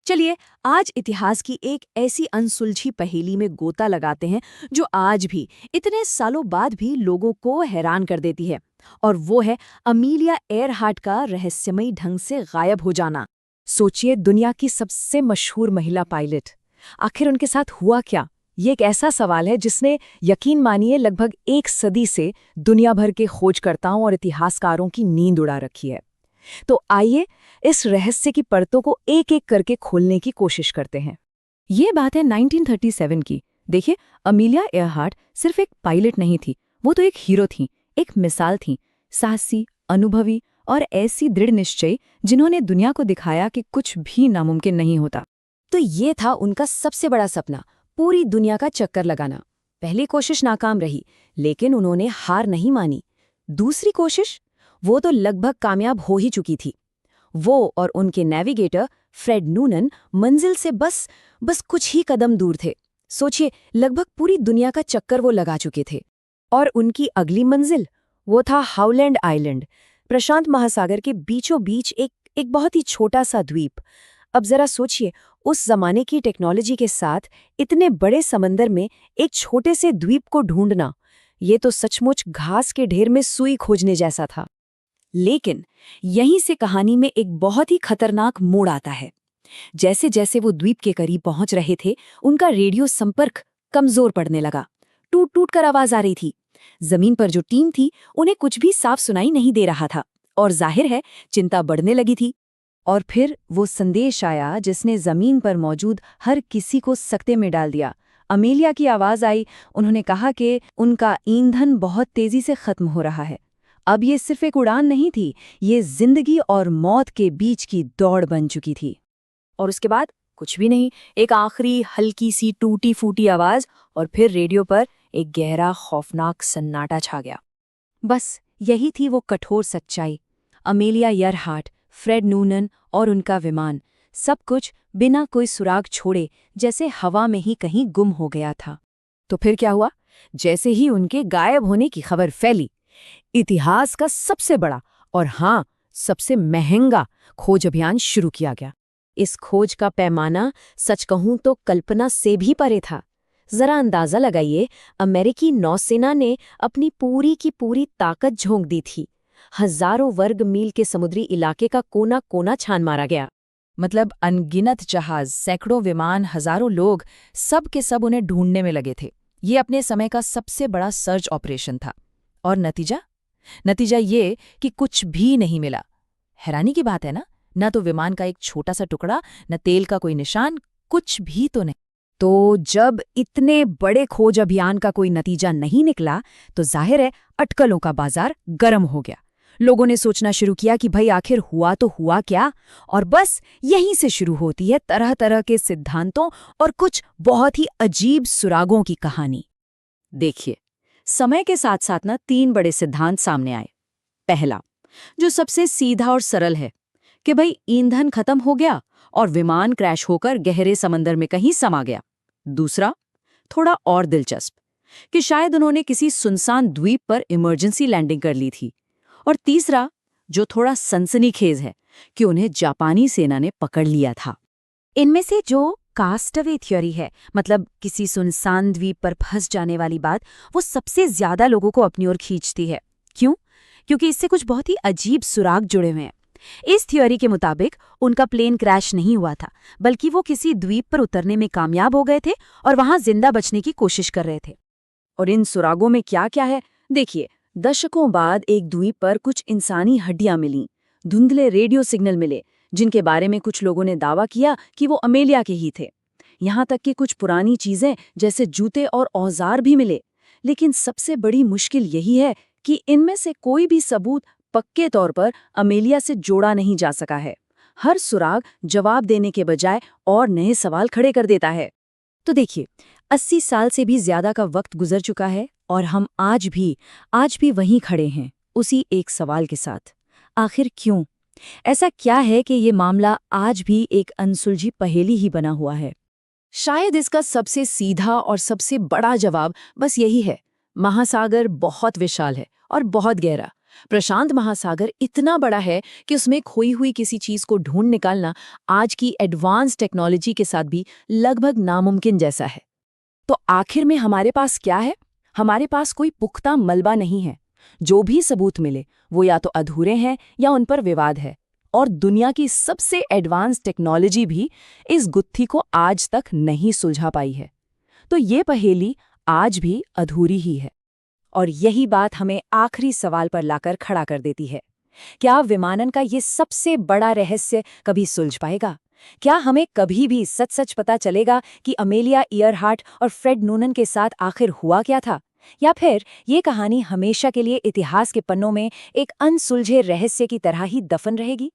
चलिए आज इतिहास की एक ऐसी अनसुलझी पहेली में गोता लगाते हैं जो आज भी इतने सालों बाद भी लोगों को हैरान कर देती है। और वो है अमीलिया एयरहार्ट का रहस्यमयी ढंग से गायब हो जाना। सोचिए, दुनिया की सबसे मशहूर महिला पायलट, आखिर उनके साथ हुआ क्या? ये एक ऐसा सवाल है जिसने, यकीन मानिए, लगभग एक सदी से दुनिया भर के खोजकर्ताओं और इतिहासकारों की नींद उड़ा रखी है। तो आइए इस रहस्य की परतों को एक एक करके खोलने की कोशिश करते हैं। ये बात है 1937 की। देखिए, अमीलिया एयरहार्ट सिर्फ एक पायलट नहीं थी, वो तो एक हीरो थी, एक मिसाल थी, साहसी, अनुभवी और ऐसी दृढ़ निश्चय जिन्होंने दुनिया को दिखाया कि कुछ भी नामुमकिन नहीं होता। तो ये था उनका सबसे बड़ा सपना, पूरी दुनिया का चक्कर लगाना। पहली कोशिश नाकाम रही, लेकिन उन्होंने हार नहीं मानी। दूसरी कोशिश, वो तो लगभग कामयाब हो ही चुकी थी। वो और उनके नेविगेटर फ्रेड नूनन मंजिल से बस कुछ ही कदम दूर थे। सोचिए, लगभग पूरी दुनिया का चक्कर वो लगा चुके थे। और उनकी अगली मंजिल, वो था हाउलैंड आइलैंड, प्रशांत महासागर के बीचों बीच एक बहुत ही छोटा सा द्वीप। अब जरा सोचिए, उस जमाने की टेक्नोलॉजी के साथ इतने बड़े समंदर में एक छोटे से द्वीप को ढूंढना, ये तो सचमुच घास के ढेर में सुई खोजने जैसा था। लेकिन यहीं से कहानी में एक बहुत ही खतरनाक मोड़ आता है। जैसे जैसे वो द्वीप के करीब पहुंच रहे थे, उनका रेडियो संपर्क कमजोर पड़ने लगा। टूट टूट कर आवाज आ रही थी। जमीन पर जो टीम थी, उन्हें कुछ भी साफ सुनाई नहीं दे रहा था, और जाहिर है चिंता बढ़ने लगी थी। और फिर वो संदेश आया जिसने जमीन पर मौजूद हर किसी को सकते में डाल दिया। अमेलिया की आवाज आई। उन्होंने कहा कि उनका ईंधन बहुत तेजी से खत्म हो रहा है। अब ये सिर्फ एक उड़ान नहीं थी, ये जिंदगी और मौत के बीच की दौड़ बन चुकी थी। और उसके बाद कुछ भी नहीं, एक आखिरी हल्की सी टूटी फूटी आवाज, और फिर रेडियो पर एक गहरा खौफनाक सन्नाटा छा गया। बस यही थी वो कठोर सच्चाई। अमेलिया एयरहार्ट, फ्रेड नूनन और उनका विमान, सब कुछ बिना कोई सुराग छोड़े जैसे हवा में ही कहीं गुम हो गया था। तो फिर क्या हुआ? जैसे ही उनके गायब होने की खबर फैली, इतिहास का सबसे बड़ा और हाँ, सबसे महंगा खोज अभियान शुरू किया गया। इस खोज का पैमाना सच कहूं तो कल्पना से भी परे था। जरा अंदाजा लगाइए, अमेरिकी नौसेना ने अपनी पूरी की पूरी ताकत झोंक दी थी। हजारों वर्ग मील के समुद्री इलाके का कोना कोना छान मारा गया। मतलब अनगिनत जहाज, सैकड़ों विमान, हजारों लोग, सब के सब उन्हें ढूंढने में लगे थे। ये अपने समय का सबसे बड़ा सर्च ऑपरेशन था। और नतीजा ये कि कुछ भी नहीं मिला। हैरानी की बात है ना, न तो विमान का एक छोटा सा टुकड़ा, न तेल का कोई निशान, कुछ भी तो नहीं। तो जब इतने बड़े खोज अभियान का कोई नतीजा नहीं निकला, तो जाहिर है अटकलों का बाजार गर्म हो गया। लोगों ने सोचना शुरू किया कि भाई आखिर हुआ तो हुआ क्या। और बस यहीं से शुरू होती है तरह तरह के सिद्धांतों और कुछ बहुत ही अजीब सुरागों की कहानी। देखिए, समय के साथ साथ ना 3 बड़े सिद्धांत सामने आए। पहला, जो सबसे सीधा और सरल है, कि भाई ईंधन खत्म हो गया और विमान क्रैश होकर गहरे समंदर में कहीं समा गया। दूसरा, थोड़ा और दिलचस्प, कि शायद उन्होंने किसी सुनसान द्वीप पर इमरजेंसी लैंडिंग कर ली थी। और तीसरा, जो थोड़ा सनसनीखेज है, कि उन्हें जापानी सेना ने पकड़ लिया था। इनमें से जो कास्टअवे थ्योरी है, मतलब किसी सुनसान द्वीप पर फंस जाने वाली बात, वो सबसे ज्यादा लोगों को अपनी ओर खींचती है। क्यों? क्योंकि इससे कुछ बहुत ही अजीब सुराग जुड़े हुए हैं। इस थ्योरी के मुताबिक उनका प्लेन क्रैश नहीं हुआ था, बल्कि वो किसी द्वीप पर उतरने में कामयाब हो गए थे और वहां जिंदा बचने की कोशिश कर रहे थे। और इन सुरागों में क्या क्या है? देखिए, दशकों बाद एक द्वीप पर कुछ इंसानी हड्डियां मिलीं, धुंधले रेडियो सिग्नल मिले, जिनके बारे में कुछ लोगों ने दावा किया कि वो अमेलिया के ही थे। यहाँ तक कि कुछ पुरानी चीजें जैसे जूते और औजार भी मिले। लेकिन सबसे बड़ी मुश्किल यही है कि इनमें से कोई भी सबूत पक्के तौर पर अमेलिया से जोड़ा नहीं जा सका है। हर सुराग जवाब देने के बजाय और नए सवाल खड़े कर देता है। तो देखिए, 80 साल से भी ज्यादा का वक्त गुजर चुका है और हम आज भी वहीं खड़े हैं, उसी एक सवाल के साथ। आखिर क्यों? ऐसा क्या है कि ये मामला आज भी एक अनसुलझी पहेली ही बना हुआ है? शायद इसका सबसे सीधा और सबसे बड़ा जवाब बस यही है। महासागर बहुत विशाल है और बहुत गहरा। प्रशांत महासागर इतना बड़ा है कि उसमें खोई हुई किसी चीज को ढूंढ निकालना आज की एडवांस टेक्नोलॉजी के साथ भी लगभग नामुमकिन जैसा है। तो आखिर में हमारे पास क्या है? हमारे पास कोई पुख्ता मलबा नहीं है। जो भी सबूत मिले वो या तो अधूरे हैं या उन पर विवाद है। और दुनिया की सबसे एडवांस टेक्नोलॉजी भी इस गुत्थी को आज तक नहीं सुलझा पाई है। तो ये पहेली आज भी अधूरी ही है। और यही बात हमें आखिरी सवाल पर लाकर खड़ा कर देती है। क्या विमानन का ये सबसे बड़ा रहस्य कभी सुलझ पाएगा? क्या हमें कभी भी सच सच पता चलेगा कि अमेलिया ईयरहार्ट और फ्रेड नूनन के साथ आखिर हुआ क्या था? या फिर ये कहानी हमेशा के लिए इतिहास के पन्नों में एक अनसुलझे रहस्य की तरह ही दफन रहेगी?